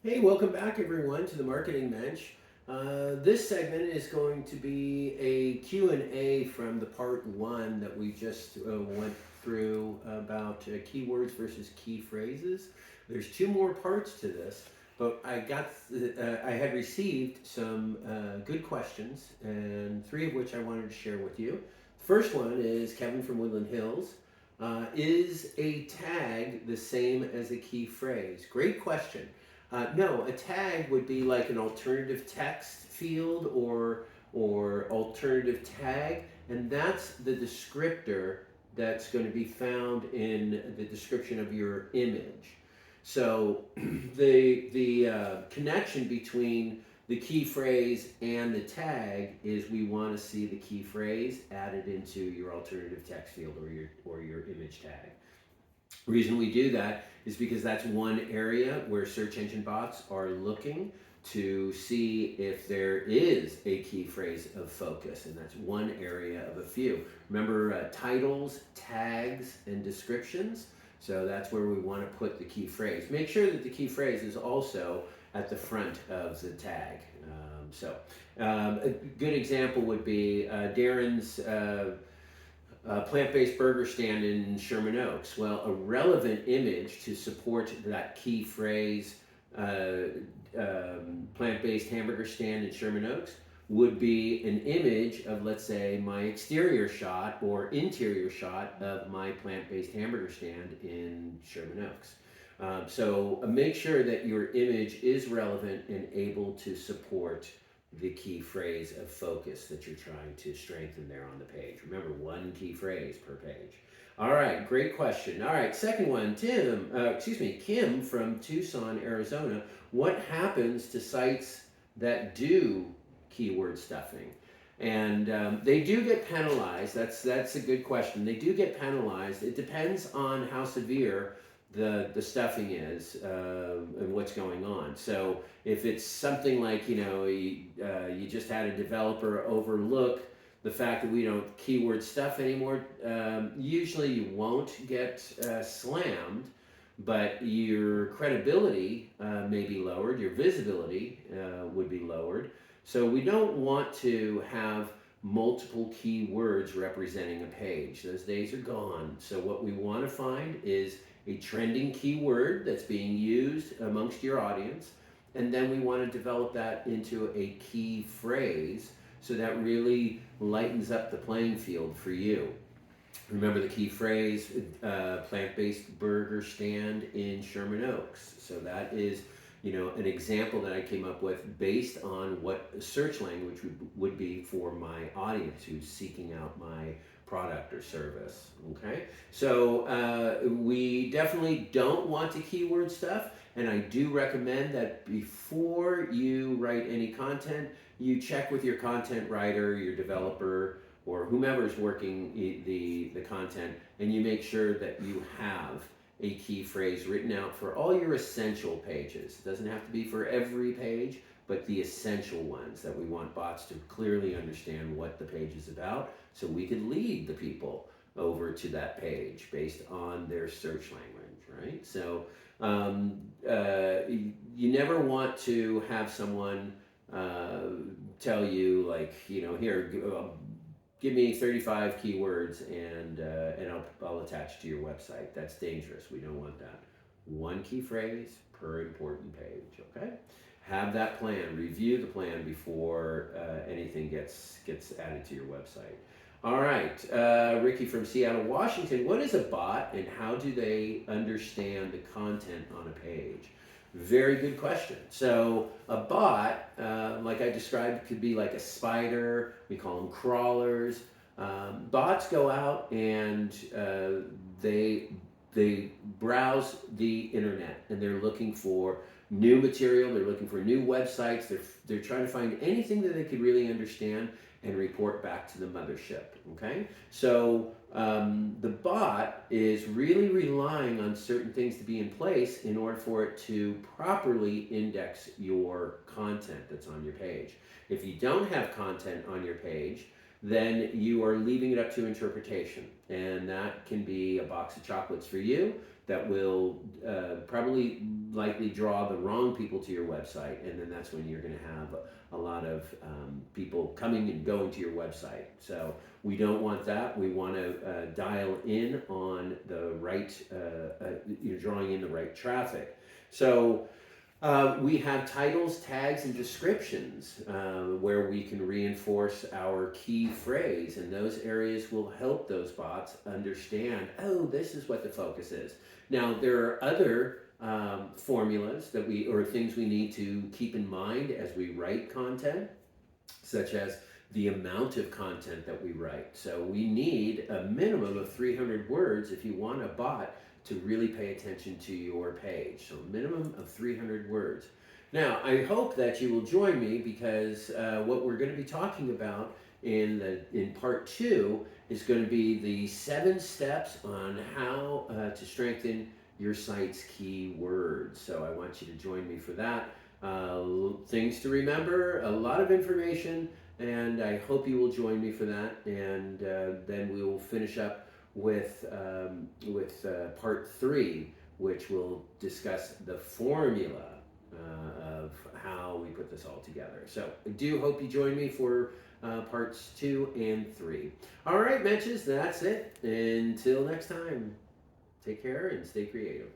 Hey, welcome back everyone to the Marketing Mensch. This segment is going to be a Q&A from the part one that we just went through about keywords versus key phrases. There's two more parts to this, but I had received some good questions, and three of which I wanted to share with you. The first one is Kevin from Woodland Hills. Is a tag the same as a key phrase? Great question. No, a tag would be like an alternative text field or alternative tag, and that's the descriptor that's going to be found in the description of your image. So the connection between the key phrase and the tag is we want to see the key phrase added into your alternative text field or your image tag. The reason we do that is because that's one area where search engine bots are looking to see if there is a key phrase of focus, and that's one area of a few. Remember titles, tags, and descriptions? So that's where we want to put the key phrase. Make sure that the key phrase is also at the front of the tag. A good example would be Darren's plant-based burger stand in Sherman Oaks. Well, a relevant image to support that key phrase, plant-based hamburger stand in Sherman Oaks, would be an image of, let's say, my exterior shot or interior shot of my plant-based hamburger stand in Sherman Oaks. So make sure that your image is relevant and able to support the key phrase of focus that you're trying to strengthen there on the page. Remember, one key phrase per page. All right, great question. All right, second one, Kim from Tucson, Arizona. What happens to sites that do keyword stuffing? And they do get penalized. That's a good question. They do get penalized. It depends on how severe the stuffing is and what's going on. So if it's something like, you just had a developer overlook the fact that we don't keyword stuff anymore, usually you won't get slammed, but your credibility may be lowered, your visibility would be lowered. So we don't want to have multiple keywords representing a page. Those days are gone. So what we want to find is a trending keyword that's being used amongst your audience, and then we want to develop that into a key phrase so that really lightens up the playing field for you. Remember the key phrase, plant-based burger stand in Sherman Oaks. So that is, an example that I came up with based on what search language would be for my audience who's seeking out my product or service. Okay, so we definitely don't want to keyword stuff, and I do recommend that before you write any content, you check with your content writer, your developer, or whomever's working the content, and you make sure that you have a key phrase written out for all your essential pages. It doesn't have to be for every page, but the essential ones that we want bots to clearly understand what the page is about, so we could lead the people over to that page based on their search language, right? So you never want to have someone tell you, like, here, give me 35 keywords and I'll attach to your website. That's dangerous. We don't want that. One key phrase per important page, okay? Have that plan. Review the plan before anything gets added to your website. All right, Ricky from Seattle, Washington. What is a bot and how do they understand the content on a page? Very good question. So a bot, like I described, could be like a spider. We call them crawlers. Bots go out and they browse the internet and they're looking for new material. They're looking for new websites. They're trying to find anything that they could really understand and report back to the mothership. Okay, so the bot is really relying on certain things to be in place in order for it to properly index your content that's on your page. If you don't have content on your page, then you are leaving it up to interpretation, and that can be a box of chocolates for you. that will probably likely draw the wrong people to your website, and then that's when you're going to have a lot of people coming and going to your website. So we don't want that. We want to dial in on the right, you're drawing in the right traffic. So we have titles, tags, and descriptions where we can reinforce our key phrase, and those areas will help those bots understand, oh, this is what the focus is. Now, there are other formulas that or things we need to keep in mind as we write content, such as the amount of content that we write. So we need a minimum of 300 words if you want a bot to really pay attention to your page. So a minimum of 300 words. Now, I hope that you will join me, because what we're going to be talking about in part 2 is going to be the 7 steps on how to strengthen your site's keywords. So I want you to join me for that. Things to remember, a lot of information, and I hope you will join me for that. And then we will finish up with part 3, which will discuss the formula of how we put this all together. So I do hope you join me for parts 2 and 3. All right, Menches, that's it. Until next time, take care and stay creative.